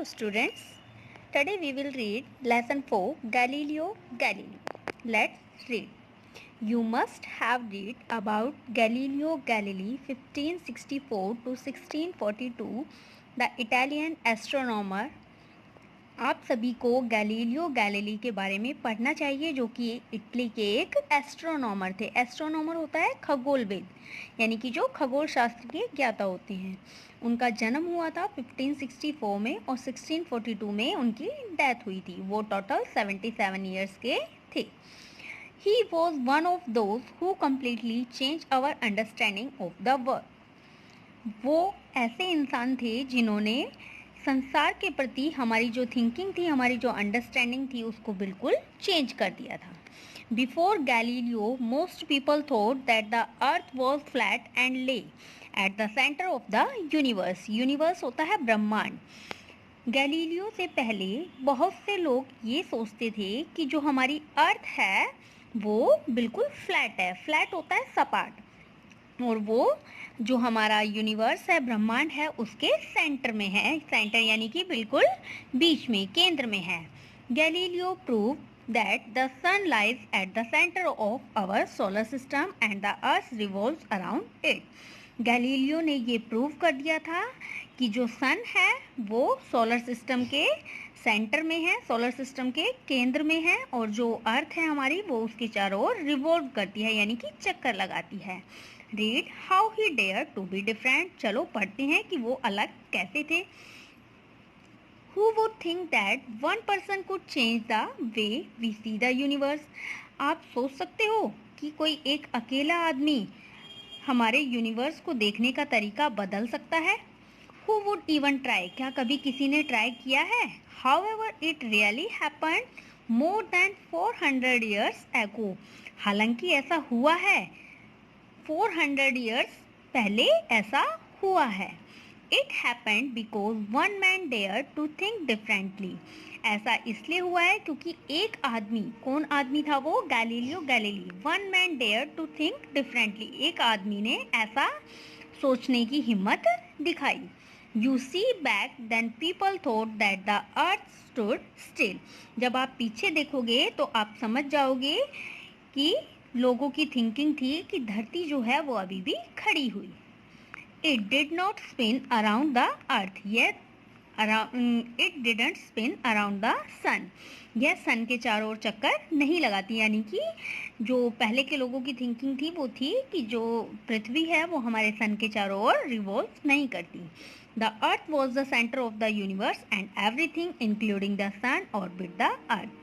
Hello students, today we will read lesson 4 Galileo Galilei. Let's read. You must have read about Galileo Galilei 1564 to 1642, the Italian astronomer. आप सभी को Galileo Galilei के बारे में पढ़ना चाहिए, जो कि इटली के एक एस्ट्रोनॉमर थे। एस्ट्रोनॉमर होता है खगोलविद, यानी कि जो खगोल शास्त्र के ज्ञाता होते हैं। उनका जन्म हुआ था 1564 में और 1642 में उनकी डेथ हुई थी। वो टोटल 77 ईयर्स के थे। He was one of those who completely changed our understanding of the world. वो ऐसे इंसान थे जिन्होंने संसार के प्रति हमारी जो थिंकिंग थी, हमारी जो अंडरस्टैंडिंग थी, उसको बिल्कुल चेंज कर दिया था। Before Galileo most people thought that the earth was flat and lay at the centre of the universe. Universe होता है ब्रह्मांड। गैलीलियो से पहले बहुत से लोग ये सोचते थे कि जो हमारी अर्थ है वो बिल्कुल फ्लैट है। फ्लैट होता है सपाट, और वो जो हमारा यूनिवर्स है, ब्रह्मांड है, उसके सेंटर में है। सेंटर यानी कि बिल्कुल बीच में, केंद्र में है। Galileo prove that the sun lies at the centre of our solar system and the earth revolves around it. Galileo ने ये प्रूव कर दिया था कि जो सन है वो सोलर सिस्टम के सेंटर में है, सोलर सिस्टम के केंद्र में है, और जो अर्थ है हमारी वो उसके चारों ओर रिवॉल्व करती है, यानी कि चक्कर लगाती है। Read how he dare to be different. चलो पढ़ते हैं कि वो अलग कैसे थे। Who would think that one person could change the way we see the universe? आप सोच सकते हो कि कोई एक अकेला आदमी हमारे यूनिवर्स को देखने का तरीका बदल सकता है। Who would even try? क्या कभी किसी ने ट्राई किया है? However, it really happened more than 400 years ago. हालांकि ऐसा हुआ है, 400 years पहले ऐसा हुआ है। It happened because one man dared to think differently. ऐसा इसलिए हुआ है क्योंकि एक आदमी, कौन आदमी था वो? Galileo Galilei. One man dared to think differently. एक आदमी ने ऐसा सोचने की हिम्मत दिखाई। You see back then people thought that the earth stood still. जब आप पीछे देखोगे तो आप समझ जाओगे कि लोगों की थिंकिंग थी कि धरती जो है वो अभी भी खड़ी हुई। It did not spin around the earth, yet it didn't spin around the sun. यह सन के चारों ओर चक्कर नहीं लगाती, यानी कि जो पहले के लोगों की थिंकिंग थी वो थी कि जो पृथ्वी है वो हमारे सन के चारों ओर रिवॉल्व नहीं करती। The earth was the center of the universe and everything including the sun orbit the earth.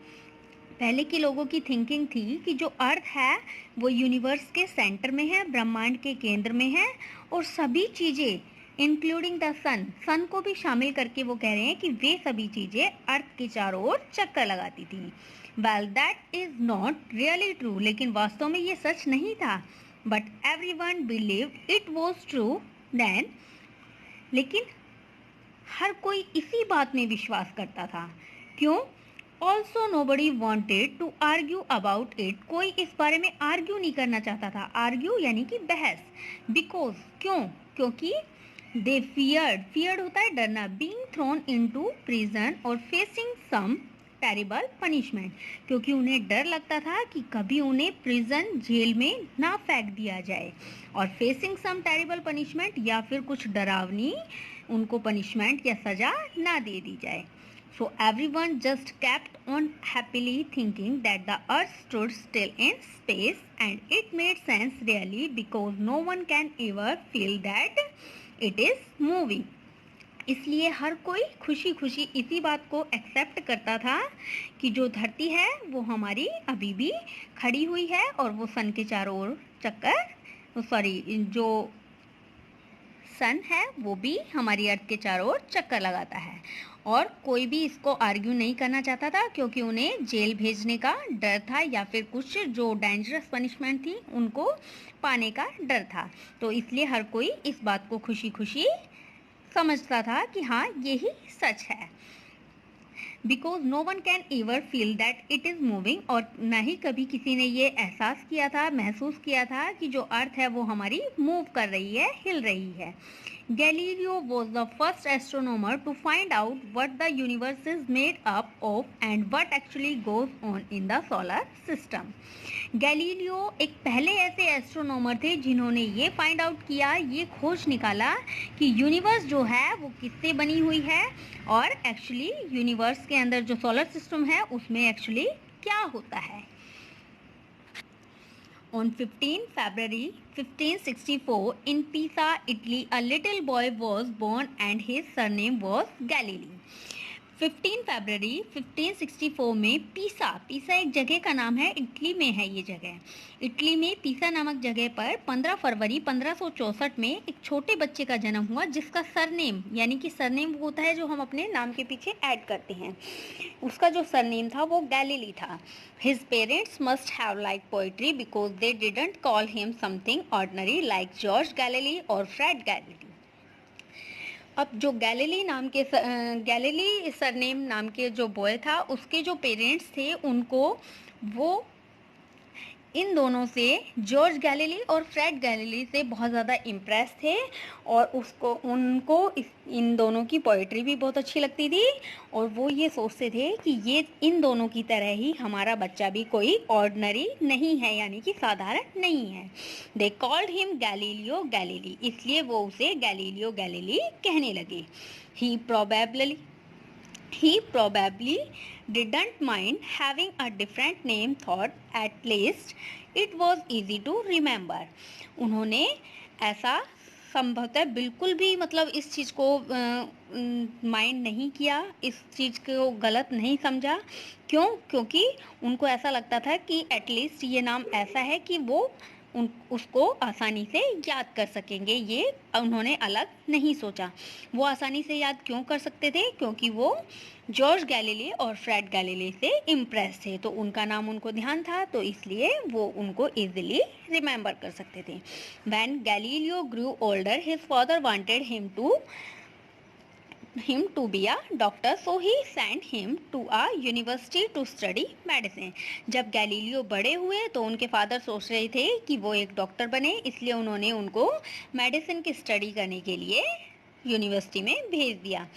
पहले के लोगों की थिंकिंग थी कि जो अर्थ है वो यूनिवर्स के सेंटर में है, ब्रह्मांड के केंद्र में है, और सभी चीज़ें इंक्लूडिंग द सन, सन को भी शामिल करके वो कह रहे हैं कि वे सभी चीज़ें अर्थ के चारों ओर चक्कर लगाती थी। Well that is not really true, लेकिन वास्तव में ये सच नहीं था। But everyone believed it was true then, लेकिन हर कोई इसी बात में विश्वास करता था। क्यों? Also nobody wanted to argue about it. कोई इस बारे में आर्ग्यू नहीं करना चाहता था। आर्ग्यू यानी कि बहस। बिकॉज, क्यों? क्योंकि they feared होता है डरना, being thrown into prison और facing some terrible punishment. क्योंकि उन्हें डर लगता था कि कभी उन्हें प्रिजन, जेल में ना फेंक दिया जाए, और facing some terrible punishment या फिर कुछ डरावनी उनको पनिशमेंट या सजा ना दे दी जाए। So everyone just kept on happily thinking that the earth stood still in space, and it made sense really because no one can ever feel that it is moving. इसलिए हर कोई खुशी खुशी इसी बात को एक्सेप्ट करता था कि जो धरती है वो हमारी अभी भी खड़ी हुई है, और वो सन के चारों ओर जो सन है वो भी हमारी अर्थ के चारों ओर चक्कर लगाता है। और कोई भी इसको आर्ग्यू नहीं करना चाहता था, क्योंकि उन्हें जेल भेजने का डर था या फिर कुछ जो डेंजरस पनिशमेंट थी उनको पाने का डर था। तो इसलिए हर कोई इस बात को खुशी खुशी समझता था कि हाँ यही सच है। Because no one can ever feel that it is moving, और ना ही कभी किसी ने ये एहसास किया था, महसूस किया था कि जो अर्थ है वो हमारी मूव कर रही है, हिल रही है। Galileo was the first astronomer to find out what the universe is made up of and what actually goes on in the solar system. Galileo एक पहले ऐसे एस्ट्रोनॉमर थे जिन्होंने ये फाइंड आउट किया, ये खोज निकाला कि यूनिवर्स जो है वो किससे बनी हुई है और एक्चुअली यूनिवर्स के अंदर जो सोलर सिस्टम है उसमें एक्चुअली क्या होता है. On 15 February 1564 in Pisa, Italy, a little boy was born and his surname was Galilei. 15 फरवरी 1564 में पीसा एक जगह का नाम है, इटली में है ये जगह. इटली में पीसा नामक जगह पर 15 फरवरी 1564 में एक छोटे बच्चे का जन्म हुआ जिसका सरनेम, यानी कि सरनेम होता है जो हम अपने नाम के पीछे ऐड करते हैं, उसका जो सरनेम था वो गैलीली था. His parents must have liked poetry because they didn't call him something ordinary like George Galilei or Fred Galilei. अब जो गैलीली सरनेम नाम के जो बॉय था उसके जो पेरेंट्स थे उनको वो इन दोनों से, जॉर्ज गैलीली और फ्रेड गैलीली से बहुत ज़्यादा इम्प्रेस थे और उनको इन दोनों की पोइट्री भी बहुत अच्छी लगती थी और वो ये सोचते थे कि ये इन दोनों की तरह ही हमारा बच्चा भी कोई ऑर्डिनरी नहीं है, यानी कि साधारण नहीं है. They called him Galileo Galilei, इसलिए वो उसे गैलीलियो गैलीली कहने लगे. He probably didn't mind having a different name, thought at least it was easy to remember. उन्होंने ऐसा संभवतः बिल्कुल भी मतलब इस चीज़ को माइंड नहीं किया, इस चीज़ को गलत नहीं समझा. क्योंकि उनको ऐसा लगता था कि एटलीस्ट ये नाम ऐसा है कि वो उसको आसानी से याद कर सकेंगे. ये उन्होंने अलग नहीं सोचा. वो आसानी से याद क्यों कर सकते थे? क्योंकि वो जॉर्ज गैलीली और फ्रेड गैलीली से इम्प्रेस थे, तो उनका नाम उनको ध्यान था, तो इसलिए वो उनको इजीली रिमेंबर कर सकते थे. When Galileo grew older, his father wanted him to be a doctor, so he sent him to a university to study medicine. जब गैलीलियो बड़े हुए तो उनके फादर सोच रहे थे कि वो एक डॉक्टर बने, इसलिए उन्होंने उनको मेडिसिन की स्टडी करने के लिए यूनिवर्सिटी में भेज दिया.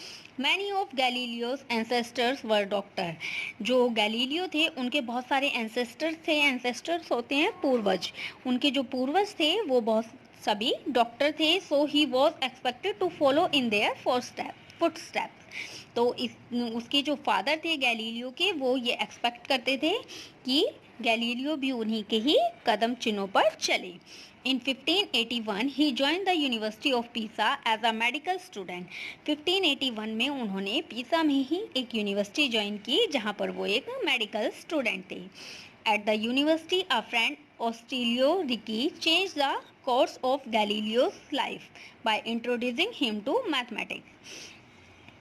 Many of Galileo's ancestors were doctor. जो गैलीलियो थे उनके बहुत सारे एंसेस्टर्स थे. एंसेस्टर्स होते हैं पूर्वज. उनके जो पूर्वज थे वो बहुत सभी डॉक्टर थे. So he was expected to follow in their footsteps. तो उसके जो फादर थे गैलीलियो के, वो ये एक्सपेक्ट करते थे कि गैलीलियो भी उन्हीं के ही कदम चिन्हों पर चले. In 1581 he joined the University of Pisa as a medical student. 1581 में उन्होंने पीसा में ही एक यूनिवर्सिटी ज्वाइन की जहाँ पर वो एक मेडिकल स्टूडेंट थे. At the university, a friend Ostilio Ricci changed the course of Galileo's life by introducing him to mathematics.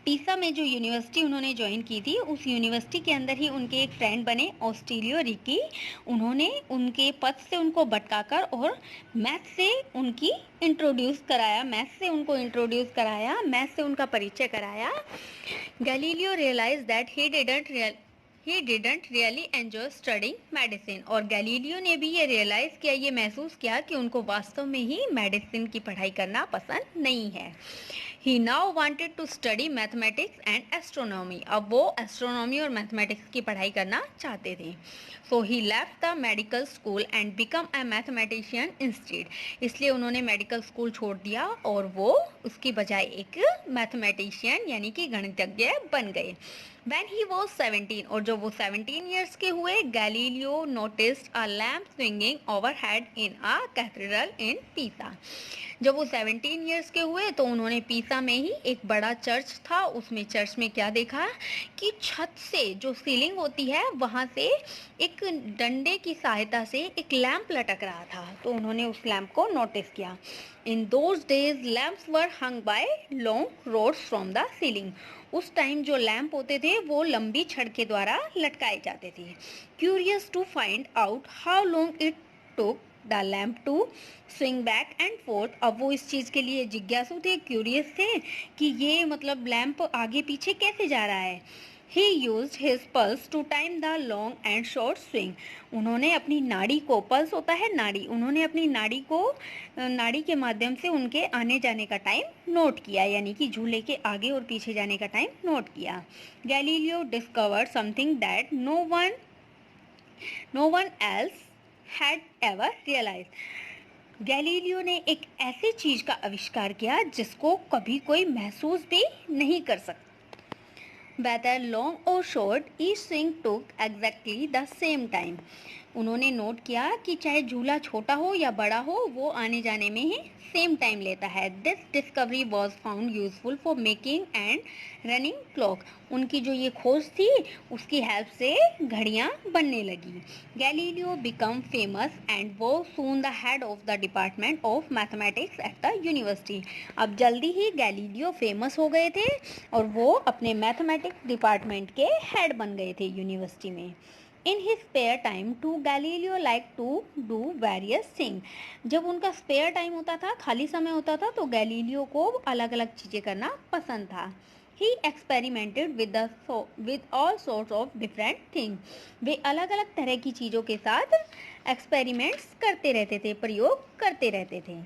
पीसा में जो यूनिवर्सिटी उन्होंने ज्वाइन की थी, उस यूनिवर्सिटी के अंदर ही उनके एक फ्रेंड बने ऑस्टिलियो रिकी. उन्होंने उनके पद से उनको भटकाकर और मैथ से उनको इंट्रोड्यूस कराया, मैथ से उनका परिचय कराया. Galileo realise that he didn't really enjoy studying medicine. और गैलीलियो ने भी ये रियलाइज़ किया, ये महसूस किया कि उनको वास्तव में ही मेडिसिन की पढ़ाई करना पसंद नहीं है. He now wanted to study mathematics and astronomy. अब वो एस्ट्रोनॉमी और मैथमेटिक्स की पढ़ाई करना चाहते थे. So he left the medical school and become a mathematician instead. इसलिए उन्होंने मेडिकल स्कूल छोड़ दिया और वो उसकी बजाय एक मैथमेटिशियन यानी कि गणितज्ञ बन गए. When he was 17, और जब वो 17 years के हुए, Galileo noticed a lamp swinging overhead in a cathedral in Pisa. जब वो 17 years के हुए तो उन्होंने पीसा में ही एक बड़ा चर्च था, उसमें चर्च में क्या देखा कि छत से जो सीलिंग होती है वहाँ से एक डंडे की सहायता से एक लैंप लटक रहा था. तो उन्होंने उस लैंप को नोटिस किया. In those days lamps were hung by long rods from the ceiling. उस टाइम जो लैंप होते थे वो लंबी छड़ के द्वारा लटकाए जाते थे. Curious to find out how long it took the lamp to swing back and forth. अब वो इस चीज़ के लिए जिज्ञासु थे, क्यूरियस थे कि ये मतलब लैम्प आगे पीछे कैसे जा रहा है। He used his pulse to time the long and short swing. उन्होंने अपनी नाड़ी को, पल्स होता है नाड़ी, उन्होंने अपनी नाड़ी को, नाड़ी के माध्यम से उनके आने जाने का टाइम नोट किया, यानी कि झूले के आगे और पीछे जाने का टाइम नोट किया। Galileo discovered something that no one else had ever realized. Galileo ने एक ऐसी चीज का आविष्कार किया जिसको कभी कोई महसूस भी नहीं कर सकता। Whether long or short, each swing took exactly the same time. उन्होंने नोट किया कि चाहे झूला छोटा हो या बड़ा हो, वो आने जाने में ही सेम टाइम लेता है। This discovery was found useful for making and running clock. उनकी जो ये खोज थी उसकी हेल्प से घड़ियाँ बनने लगी। गैलीलियो बिकम फेमस एंड वो soon the head of the department of mathematics at the university. अब जल्दी ही गैलीलियो फेमस हो गए थे और वो अपने मैथमेटिक्स डिपार्टमेंट के हेड बन गए थे यूनिवर्सिटी में। In his spare time too Galileo like to do various thing. जब उनका स्पेयर टाइम होता था, खाली समय होता था, तो गैलीलियो को अलग अलग चीज़ें करना पसंद था। He experimented with all sorts of different thing. वे अलग अलग तरह की चीज़ों के साथ एक्सपेरिमेंट्स करते रहते थे, प्रयोग करते रहते थे।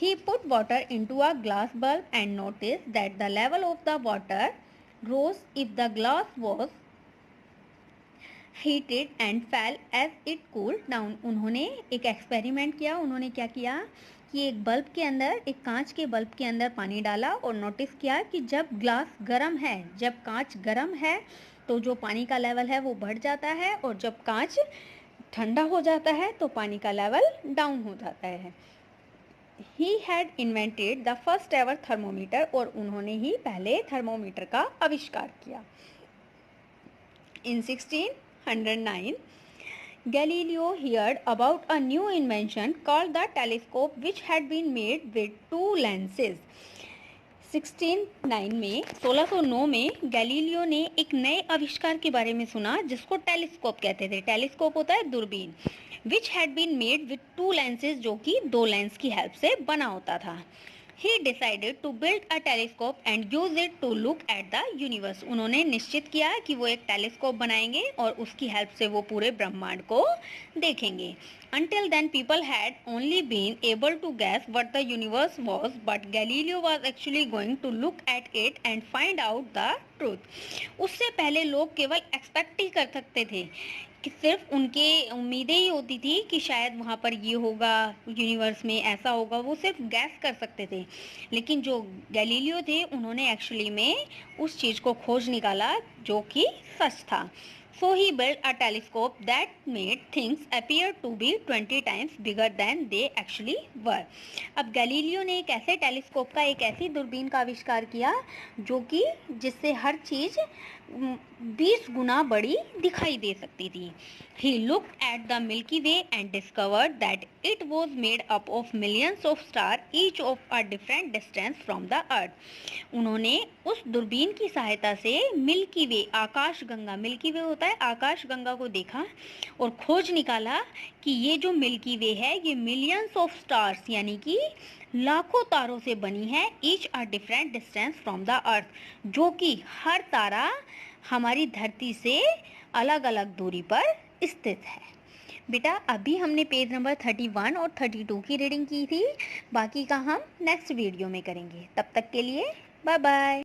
He put water into a glass bulb and noticed that the level of the water rose if the glass was heated and fell as it cooled down. उन्होंने एक एक्सपेरिमेंट किया। उन्होंने क्या किया कि एक बल्ब के अंदर, एक कांच के बल्ब के अंदर पानी डाला और नोटिस किया कि जब ग्लास गर्म है, जब कांच गर्म है तो जो पानी का लेवल है वो बढ़ जाता है, और जब कांच ठंडा हो जाता है तो पानी का लेवल डाउन हो जाता है। He had invented the first ever thermometer, और उन्होंने ही पहले थर्मोमीटर का आविष्कार किया। In 1609, Galileo heard about a new invention called the telescope, which had been made with two lenses. 1609 में गैलीलियो ने एक नए आविष्कार के बारे में सुना जिसको टेलीस्कोप कहते थे। टेलीस्कोप होता है दूरबीन। Which had been made with two lenses, जो कि दो लेंस की हेल्प से बना होता था। He decided to build a telescope and use it to look at the universe. उन्होंने निश्चित किया कि वो एक टेलीस्कोप बनाएंगे और उसकी हेल्प से वो पूरे ब्रह्मांड को देखेंगे। Until then, people had only been able to guess what the universe was, but Galileo was actually going to look at it and find out the truth. उससे पहले लोग केवल एक्सपेक्ट ही कर सकते थे कि सिर्फ उनके उम्मीदें ही होती थी कि शायद वहाँ पर ये होगा, यूनिवर्स में ऐसा होगा, वो सिर्फ गैस कर सकते थे। लेकिन जो गैलीलियो थे उन्होंने एक्चुअली में उस चीज़ को खोज निकाला जो कि सच था। So he built a telescope that made things appear to be 20 times bigger than they actually were. अब गैलीलियो ने एक ऐसे टेलीस्कोप का, एक ऐसी दूरबीन का आविष्कार किया जो कि जिससे हर चीज़ 20 गुना बड़ी दिखाई दे सकती थी। He looked at the Milky Way and discovered that it was made up of millions of stars, each of a different distance from the earth. उन्होंने उस दूरबीन की सहायता से मिल्की वे, आकाश गंगा, मिल्की वे होता है आकाश गंगा को देखा और खोज निकाला कि ये जो मिल्की वे है ये मिलियंस ऑफ स्टार्स यानी कि लाखों तारों से बनी है। Each a different distance from the earth, जो कि हर तारा हमारी धरती से अलग अलग दूरी पर स्थित है। बेटा अभी हमने पेज नंबर 31 और 32 की रीडिंग की थी, बाकी का हम नेक्स्ट वीडियो में करेंगे। तब तक के लिए बाय बाय।